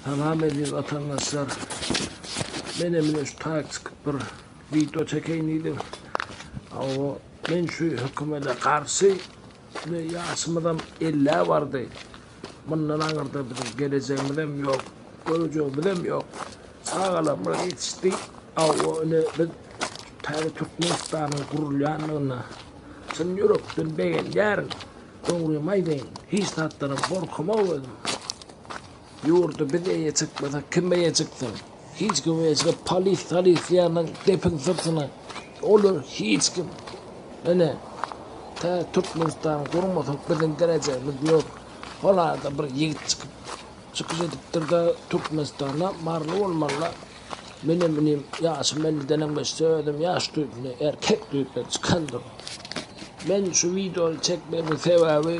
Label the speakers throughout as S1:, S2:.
S1: Tamam edin vatandaşlar. Benim şu takip bir video çekeyim. O men şu hükümete karşı ve yaşamadan illa vardı. Bundan ağırda bizim geleceğimizden yok. Göreceğimizden yok. Sağlam bırak yetişti. O ne bir tane Türkmenistan'ın kurulyanlığına. Sen yürüktün beğen yarın. Doğruyamaydın. Hiç tatlarım korkamadım. Yurdu bir çıkmadı, kümeye çıktım. Hiç kümeye çıkıp polis yanın depin sırtına. Olur hiç kim. Ne? Ta Türkmenistan kurmadık bizim geleceğimiz yok. Onlarda bir yiğit çıkış ediptir de Türkmenistan'a marlı olmalı. Benim yaşım 50 denemez söyledim, yaş düğümünü erkek düğümüne çıkandır. Ben şu videoyu çekmemin sebebi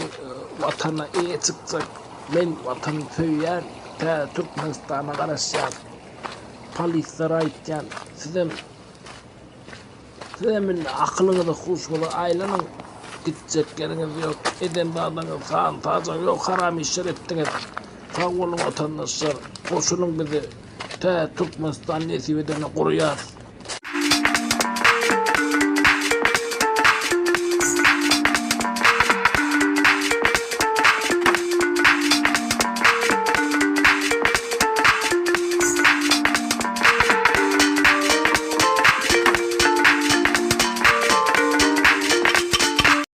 S1: vatana iyi çıkacak. Ben vatanı söyleyen ta Türkmenistan'a karışacak. Polislere aitken sizin aklınızı kuşmalı ailenin gidecek yeriniz yok. Eden bağdanız sağın tazan yok. Haram işler ettiniz. Sağ olun vatandaşlar. Koşulun bizi ta Türkmenistan nesibedeni koruyar.